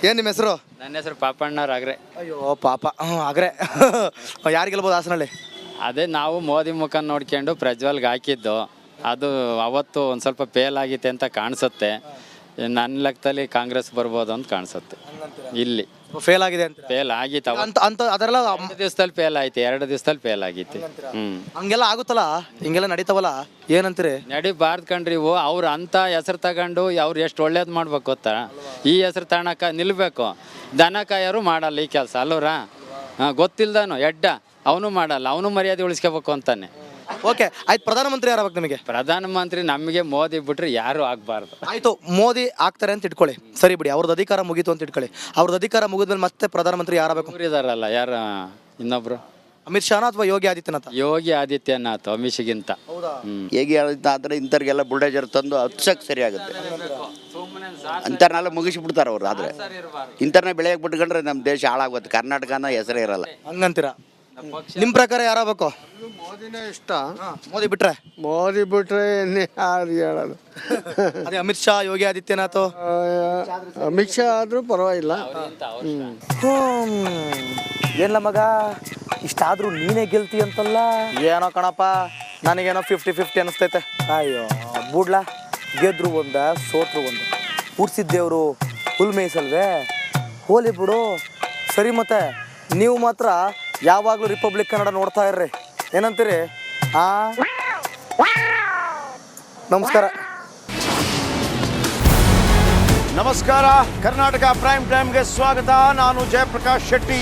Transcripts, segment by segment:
ಏನು ನಿಮ್ಮ ಹೆಸರು? ನನ್ನ ಹೆಸರು ಪಾಪಣ್ಣವ್ರು ಆಗ್ರೆ. ಅಯ್ಯೋ ಪಾಪ, ಆಗ್ರೆ. ಯಾರು ಗೆಲ್ಬೋದು ಹಾಸನಲ್ಲಿ? ಅದೇ ನಾವು ಮೋದಿ ಮುಖ ನೋಡ್ಕೊಂಡು ಪ್ರಜ್ವಲ್ಗೆ ಹಾಕಿದ್ದು, ಅದು ಅವತ್ತು ಒಂದು ಸ್ವಲ್ಪ ಫೇಲ್ ಆಗಿತ್ತೆ ಅಂತ ಕಾಣಿಸುತ್ತೆ. ನನ್ನ ಲೆಕ್ಕದಲ್ಲಿ ಕಾಂಗ್ರೆಸ್ ಬರ್ಬೋದು ಅಂತ ಕಾಣಿಸುತ್ತೆ. ಇಲ್ಲಿ ಫೇಲ್ ಆಗಿದೆ ಅಂತ ಫೇಲ್ ಆಗಿತ್ತು ಅಂತ ಅದರೆಲ್ಲ 2 ದಿವಸದಲ್ಲಿ ಫೇಲ್ ಆಯ್ತು, 2 ದಿವಸದಲ್ಲಿ ಫೇಲ್ ಆಗಿತ್ತು. ಹಂಗೆಲ್ಲ ಆಗುತ್ತಲ್ಲ, ಹಿಂಗೆಲ್ಲ ನಡೀತಾವಲ್ಲ, ಏನಂತೀರಿ? ನಡಿಬಾರ್ದು ಕಣ್ರಿ ಇವು. ಅವ್ರು ಅಂಥ ಹೆಸರು ತಗೊಂಡು ಅವ್ರು ಎಷ್ಟು ಒಳ್ಳೇದು ಮಾಡ್ಬೇಕು ಗೊತ್ತಾ? ಈ ಹೆಸರು ತಗೊಳಕ ನಿಲ್ಬೇಕು. ದನ ಕಾಯೋರು ಮಾಡಲ್ಲ ಈ ಕೆಲಸ ಅಲ್ಲವ್ರ. ಗೊತ್ತಿಲ್ದಾನು ಎಡ್ಡ ಅವನು ಮಾಡಲ್ಲ, ಅವನು ಮರ್ಯಾದೆ ಉಳಿಸ್ಕೋಬೇಕು ಅಂತಾನೆ. ಓಕೆ ಆಯ್ತು, ಪ್ರಧಾನಮಂತ್ರಿ ಯಾರಾಗಬೇಕು ನಿಮಗೆ? ಪ್ರಧಾನಮಂತ್ರಿ ನಮಗೆ ಮೋದಿ ಬಿಟ್ರೆ ಯಾರು ಆಗಬಾರ್ದು. ಆಯ್ತು, ಮೋದಿ ಆಗ್ತಾರೆ ಅಂತ ಇಟ್ಕೊಳ್ಳಿ, ಸರಿ ಬಿಡಿ, ಅವ್ರದ್ದು ಅಧಿಕಾರ ಮುಗೀತು ಅಂತ ಇಟ್ಕೊಳ್ಳಿ. ಅವ್ರದ್ದು ಅಧಿಕಾರ ಮುಗಿದ್ಮೇಲೆ ಮತ್ತೆ ಪ್ರಧಾನಮಂತ್ರಿ ಯಾರಾಗಬೇಕು? ಇದಾರಲ್ಲ ಯಾರು ಇನ್ನೊಬ್ರು, ಅಮಿತ್ ಶಾನ ಅಥವಾ ಯೋಗಿ ಆದಿತ್ಯನಾಥ್? ಯೋಗಿ ಆದಿತ್ಯನಾಥ್ ಅಮಿತ್ಗಿಂತ. ಹೇಗೆ ಹೇಳಿದ ಆದರೆ ಇಂಥವ್ರಿಗೆಲ್ಲ ಬುಲ್ಡೇಜರ್ ತಂದು ಹತ್ಸಕ್ಕೆ ಸರಿ ಆಗುತ್ತೆ. ಅಂಥವ್ರನ್ನೆಲ್ಲ ಮುಗಿಸಿಬಿಡ್ತಾರೆ ಅವ್ರು. ಆದರೆ ಇಂಥವ್ರನ್ನ ಬೆಳೆಯಕ್ಕೆ ಬಿಟ್ಕೊಂಡ್ರೆ ನಮ್ಮ ದೇಶ ಹಾಳಾಗುತ್ತೆ, ಕರ್ನಾಟಕನ ಹೆಸರೇ ಇರಲ್ಲ. ಹಂಗಂತೀರಾ? ನಿಮ್ಮ ಪ್ರಕಾರ ಯಾರಾಗಬೇಕು? ಮೋದಿನೇ ಇಷ್ಟ. ಮೋದಿ ಬಿಟ್ರೆ? ಮೋದಿ ಬಿಟ್ರೆ ಯಾರು ಹೇಳೋದು? ಅದೇ ಅಮಿತ್ ಶಾ, ಯೋಗಿ ಆದಿತ್ಯನಾಥ್. ಅಮಿತ್ ಶಾ ಆದರೂ ಪರವಾಗಿಲ್ಲ. ಏನ್ಲ ಮಗ, ಇಷ್ಟಾದ್ರೂ ನೀನೇ ಗೆಲ್ತಿ ಅಂತಲ್ಲ? ಏನೋ ಕಣಪ್ಪ, ನನಗೇನೋ 50-50 ಅನಿಸ್ತೈತೆ. ಅಯ್ಯೋ ಬುಡ್ಲಾ, ಗೆದ್ರು ಒಂದ ಸೋತ್ರು ಒಂದು. ಹುಡ್ಸಿದ್ದೇವ್ರು ಹುಲ್ ಮೇಯ್ಸಲ್ವೇ, ಹೋಲಿ ಬಿಡು. ಸರಿ, ಮತ್ತೆ ನೀವು ಮಾತ್ರ ಯಾವಾಗಲೂ ರಿಪಬ್ಲಿಕ್ ಕನ್ನಡ ನೋಡ್ತಾ ಇರ್ರಿ, ಏನಂತೀರಿ? ನಮಸ್ಕಾರ. ನಮಸ್ಕಾರ, ಕರ್ನಾಟಕ ಪ್ರೈಮ್ ಟೈಮ್ಗೆ ಸ್ವಾಗತ. ನಾನು ಜಯಪ್ರಕಾಶ್ ಶೆಟ್ಟಿ.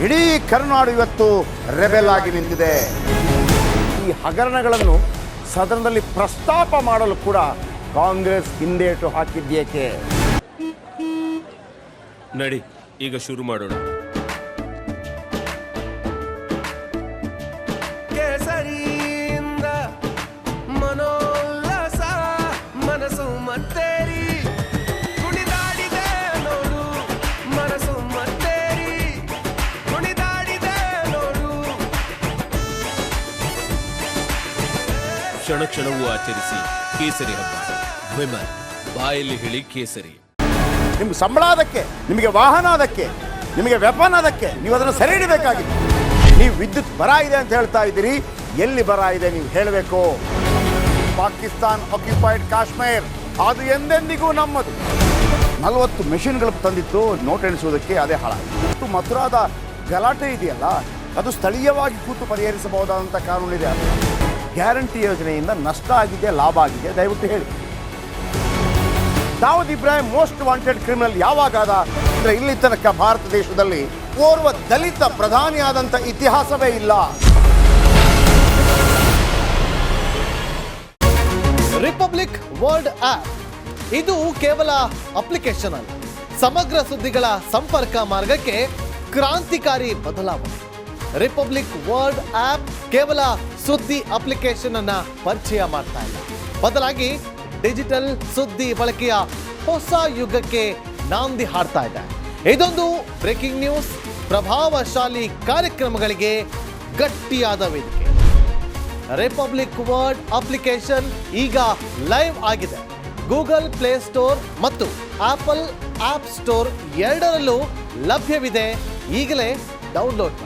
ಇಡೀ ಕರ್ನಾಡು ಇವತ್ತು ರೆಬೆಲ್ ಆಗಿ ನಿಂತಿದೆ. ಈ ಹಗರಣಗಳನ್ನು ಸದನದಲ್ಲಿ ಪ್ರಸ್ತಾಪ ಮಾಡಲು ಕೂಡ ಕಾಂಗ್ರೆಸ್ ಹಿಂದೇಟು ಹಾಕಿದ್ದೇಕೆ? ನಡಿ ಈಗ ಶುರು ಮಾಡೋಣ. ಕೇಸರಿಯಿಂದ ಮನೋಲ್ಲಾಸ ಮನಸ್ಸು ಮತ್ತೇರಿ ಕುಣಿದಾಡಿದೆ ನೋಡು, ಮನಸ್ಸು ಮತ್ತೇರಿ ಕುಣಿದಾಡಿದೆ ನೋಡು. ಕ್ಷಣ ಕ್ಷಣವೂ ಆಚರಿಸಿ ಕೇಸರಿ ಹಬ್ಬ. ವಿಮಲ್ ಬಾಯಲ್ಲಿ ಹೇಳಿ ಕೇಸರಿ. ನಿಮ್ಗೆ ಸಂಬಳ ಅದಕ್ಕೆ, ನಿಮಗೆ ವಾಹನ ಅದಕ್ಕೆ, ನಿಮಗೆ ವೆಪನ್ ಅದಕ್ಕೆ, ನೀವು ಅದನ್ನು ಸೆರೆ ಹಿಡಿಬೇಕಾಗಿತ್ತು. ನೀವು ವಿದ್ಯುತ್ ಬರ ಇದೆ ಅಂತ ಹೇಳ್ತಾ ಇದ್ದೀರಿ, ಎಲ್ಲಿ ಬರ ಇದೆ ನೀವು ಹೇಳಬೇಕು. ಪಾಕಿಸ್ತಾನ್ ಆಕ್ಯುಪೈಡ್ ಕಾಶ್ಮೀರ್ ಅದು ಎಂದೆಂದಿಗೂ ನಮ್ಮದು. 40 ಮೆಷಿನ್ಗಳು ತಂದಿತ್ತು ನೋಟ್ ಎಣಿಸುವುದಕ್ಕೆ, ಅದೇ ಹಾಳಾಯಿತು. ಮಥುರಾದ ಗಲಾಟೆ ಇದೆಯಲ್ಲ, ಅದು ಸ್ಥಳೀಯವಾಗಿ ಕೂತು ಪರಿಹರಿಸಬಹುದಾದಂಥ ಕಾನೂನಿದೆ. ಗ್ಯಾರಂಟಿ ಯೋಜನೆಯಿಂದ ನಷ್ಟ ಆಗಿದೆ, ಲಾಭ ಆಗಿದೆ, ದಯವಿಟ್ಟು ಹೇಳಿ. Dawood Ibrahim most wanted criminal ಯಾವಾಗಾದ ಅಂದರೆ ಇಲ್ಲಿ ತನಕ ಭಾರತ ದೇಶದಲ್ಲಿ ಓರ್ವ ದಲಿತ ಪ್ರಧಾನಿಯಾದಂಥ ಇತಿಹಾಸವೇ ಇಲ್ಲ. ರಿಪಬ್ಲಿಕ್ ವರ್ಲ್ಡ್ ಆಪ್ ಇದು ಕೇವಲ ಅಪ್ಲಿಕೇಶನ್ ಅಲ್ಲ, ಸಮಗ್ರ ಸುದ್ದಿಗಳ ಸಂಪರ್ಕ ಮಾರ್ಗಕ್ಕೆ ಕ್ರಾಂತಿಕಾರಿ ಬದಲಾವಣೆ. ರಿಪಬ್ಲಿಕ್ ವರ್ಲ್ಡ್ ಆಪ್ ಕೇವಲ ಸುದ್ದಿ ಅಪ್ಲಿಕೇಶನ್ ಅನ್ನ ಪರಿಚಯ ಮಾಡ್ತಾ ಇಲ್ಲ, ಬದಲಾಗಿ ಡಿಜಿಟಲ್ ಸುದ್ದಿ ಬಳಕೆಯ ಹೊಸ ಯುಗಕ್ಕೆ ನಾಂದಿ ಹಾಡ್ತಾ ಇದೆ. ಇದೊಂದು ಬ್ರೇಕಿಂಗ್ ನ್ಯೂಸ್, ಪ್ರಭಾವಶಾಲಿ ಕಾರ್ಯಕ್ರಮಗಳಿಗೆ ಗಟ್ಟಿಯಾದ ವೇದಿಕೆ. ರಿಪಬ್ಲಿಕ್ ವರ್ಲ್ಡ್ ಅಪ್ಲಿಕೇಶನ್ ಈಗ ಲೈವ್ ಆಗಿದೆ. ಗೂಗಲ್ ಪ್ಲೇ ಸ್ಟೋರ್ ಮತ್ತು ಆಪಲ್ ಆಪ್ ಸ್ಟೋರ್ ಎರಡರಲ್ಲೂ ಲಭ್ಯವಿದೆ. ಈಗಲೇ ಡೌನ್ಲೋಡ್ ಮಾಡಿ.